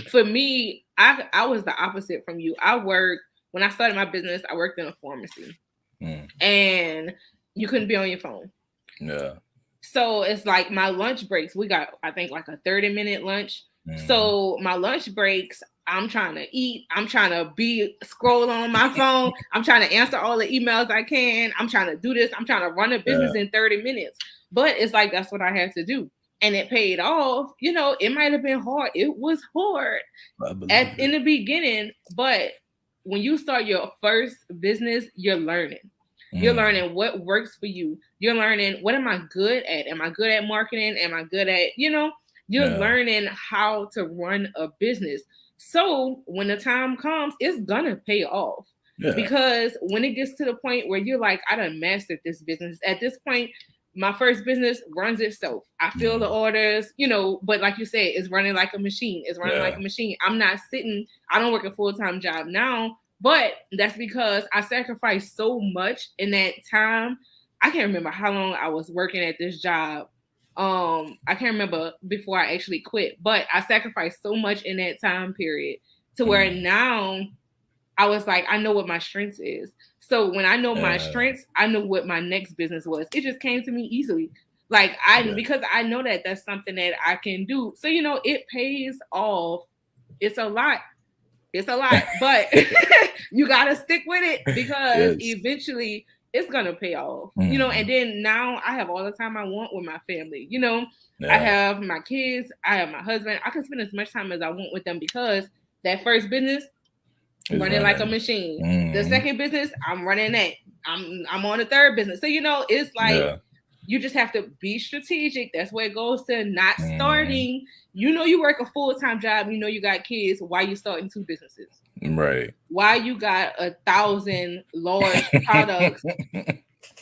For me, I was the opposite from you. When I started my business, I worked in a pharmacy, and you couldn't be on your phone. Yeah. So it's like my lunch breaks. We got, I think, like a 30-minute lunch. So my lunch breaks, I'm trying to eat. I'm trying to be scrolling on my phone. I'm trying to answer all the emails I can. I'm trying to do this. I'm trying to run a business in 30 minutes. But it's like, that's what I had to do. And it paid off. It might have been hard. It was hard in the beginning. But when you start your first business, you're learning. You're learning what works for you. You're learning, what am I good at? Am I good at marketing? Am I good at, you're learning how to run a business. So when the time comes, it's gonna pay off. Because when it gets to the point where you're like, I done mastered this business. At this point, my first business runs itself. I fill the orders, but like you said, it's running like a machine. It's running like a machine. I'm not sitting, I don't work a full-time job now, but that's because I sacrificed so much in that time. I can't remember how long I was working at this job. I can't remember before I actually quit, but I sacrificed so much in that time period to where now I was like, I know what my strengths is. So when I know my strengths, I know what my next business was. It just came to me easily. Like because I know that that's something that I can do. So, it pays off. It's a lot, but you got to stick with it because eventually it's gonna pay off. You know, and then now I have all the time I want with my family. You know, I have my kids, I have my husband. I can spend as much time as I want with them because that first business running like a machine. The second business, I'm running that. I'm on the third business. So you know, it's like you just have to be strategic. That's where it goes to not starting. You know, you work a full-time job. You know, you got kids. Why you starting two businesses? Right. Why you got 1,000 large products,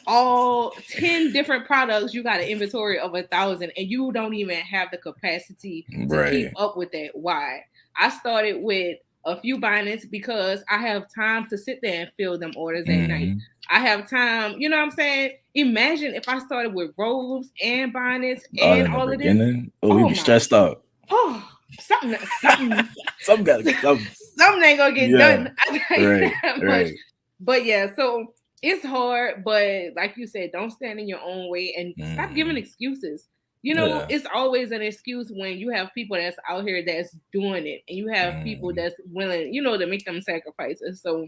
all 10 different products? You got an inventory of 1,000, and you don't even have the capacity to keep up with that. Why? I started with a few bindings because I have time to sit there and fill them orders at night. I have time, you know what I'm saying? Imagine if I started with robes and bonnets and all of this. Oh, you'd be stressed out. Oh, something something ain't gonna get done. Right. But yeah, so it's hard, but like you said, don't stand in your own way and stop giving excuses. You know, it's always an excuse when you have people that's out here that's doing it, and you have people that's willing, you know, to make them sacrifices. So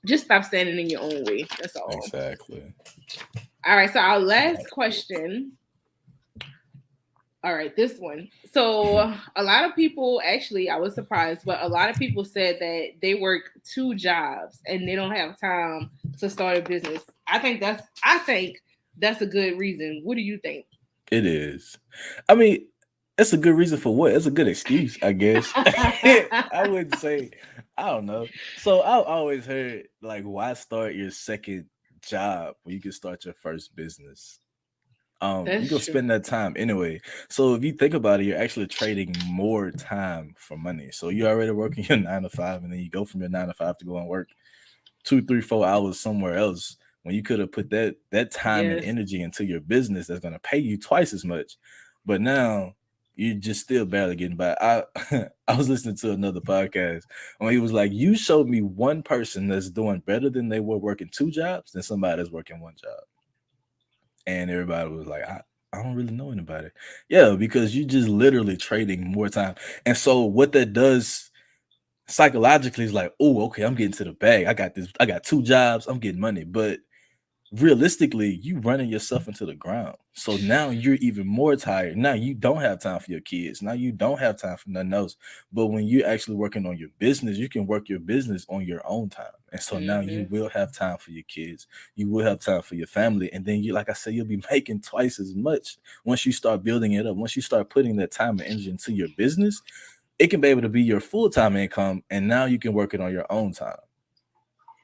just stop standing in your own way. That's all. Exactly. All right. So our last question. All right, this one. So a lot of people, actually, I was surprised, but a lot of people said that they work 2 jobs and they don't have time to start a business. I think that's a good reason. What do you think? It is. I mean, it's a good reason for what? It's a good excuse, I guess. I would say, I don't know. So I always heard, like, why start your second job when you can start your first business? You go spend that time anyway. So if you think about it, you're actually trading more time for money. So you're already working your 9 to 5, and then you go from your 9 to 5 to go and work 2, 3, 4 hours somewhere else when you could have put that time and energy into your business that's going to pay you twice as much. But now you're just still barely getting by. I was listening to another podcast and he was like, you showed me one person that's doing better than they were working 2 jobs than somebody that's working 1 job. And everybody was like, I don't really know anybody. Yeah, because you just literally trading more time. And so what that does psychologically is like, oh, okay, I'm getting to the bag. I got 2 jobs, I'm getting money. But realistically, you running yourself into the ground. So now you're even more tired. Now you don't have time for your kids. Now you don't have time for nothing else. But when you're actually working on your business, you can work your business on your own time. And so now you will have time for your kids. You will have time for your family. And then you, like I said, you'll be making twice as much once you start building it up. Once you start putting that time and energy into your business, it can be able to be your full-time income. And now you can work it on your own time.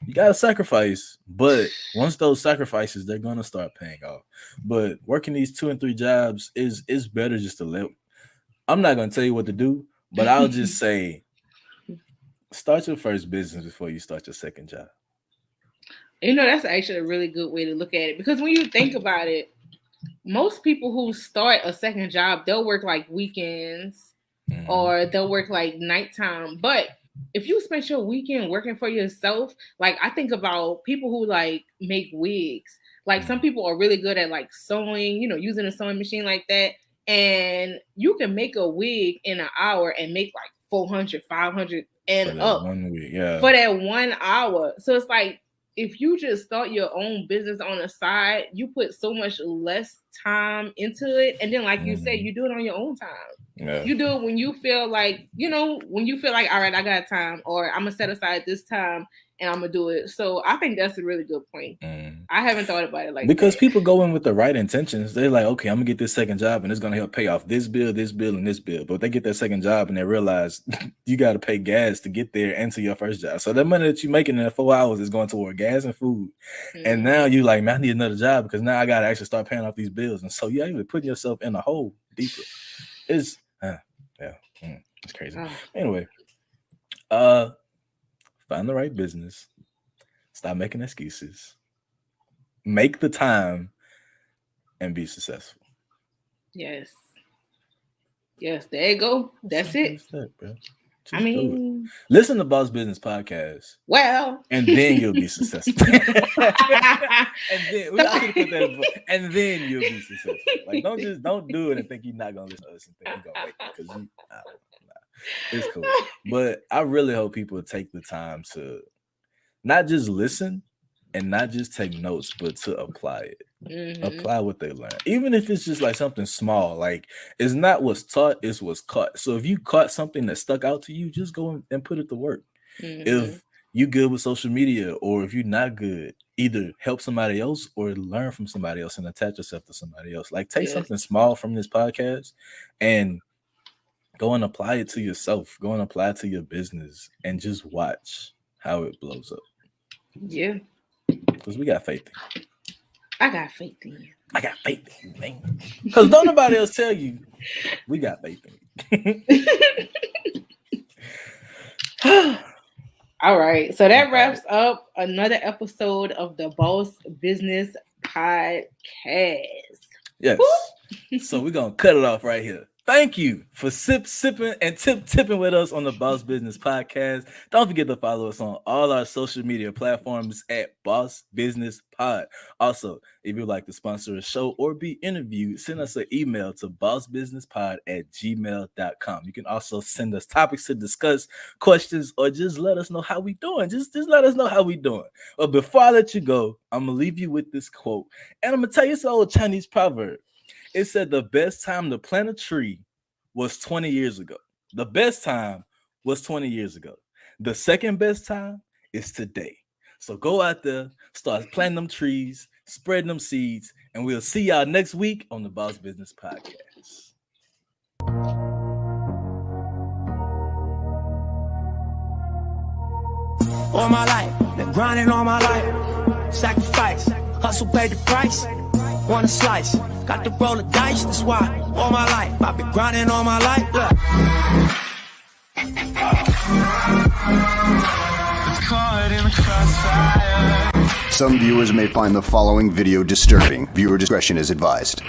You got to sacrifice, but once those sacrifices, they're going to start paying off. But working these 2 and 3 jobs is better just to live. I'm not going to tell you what to do, but I'll just say, start your first business before you start your second job. You know, that's actually a really good way to look at it, because when you think about it, most people who start a second job, they'll work like weekends or they'll work like nighttime. But if you spend your weekend working for yourself, like I think about people who like make wigs. Like some people are really good at like sewing, you know, using a sewing machine like that. And you can make a wig in an hour and make like 400, 500 and up for that 1 hour. So it's like, if you just start your own business on the side, you put so much less time into it. And then, like you said, you do it on your own time. Yeah. You do it when you feel like, you know, when you feel like, all right, I got time, or I'm going to set aside this time and I'm going to do it. So I think that's a really good point. I haven't thought about it like because that. People go in with the right intentions. They're like, okay, I'm going to get this second job and it's going to help pay off this bill, and this bill. But they get that second job and they realize you got to pay gas to get there and to your first job. So that money that you're making in that 4 hours is going toward gas and food. And now you're like, man, I need another job because now I got to actually start paying off these bills. And so you're actually putting yourself in a hole deeper. It's crazy. Anyway, find the right business. Stop making excuses. Make the time and be successful. Yes, there you go. That's it. I mean, listen to Boss Business Podcast. Well, and then you'll be successful. and then you'll be successful. Like don't do it and think you're not gonna listen to us and think you're gonna make it, because it's cool. But I really hope people take the time to not just listen and not just take notes, but to apply it. Mhm. Apply what they learn, even if it's just like something small. Like, it's not what's taught, it's what's caught. So if you caught something that stuck out to you, just go and put it to work. Mhm. If you good with social media, or if you're not good, either help somebody else or learn from somebody else and attach yourself to somebody else. Like, take Yes. something small from this podcast and go and apply it to yourself. Go and apply it to your business and just watch how it blows up. Yeah, Because we got faith in you. I got faith in you. I got faith in you, man. Because don't nobody else tell you we got faith in you. All right, so that wraps up another episode of the Boss Business Podcast. Yes. So we're gonna cut it off right here. Thank you for sipping and tipping with us on the Boss Business Podcast. Don't forget to follow us on all our social media platforms at Boss Business Pod. Also, if you'd like to sponsor a show or be interviewed, send us an email to bossbusinesspod@gmail.com. You can also send us topics to discuss, questions, or just let us know how we doing. Just let us know how we doing. But before I let you go, I'm gonna leave you with this quote, and I'm gonna tell you this old Chinese proverb. It said the best time to plant a tree was 20 years ago. The best time was 20 years ago. The second best time is today. So go out there, start planting them trees, spreading them seeds, and we'll see y'all next week on the Boss Business Podcast. All my life, been grinding all my life. Sacrifice, hustle, pay the price. Want a slice, got to roll the dice. That's why all my life I've been grinding all my life. Look. Some viewers may find the following video disturbing. Viewer discretion is advised.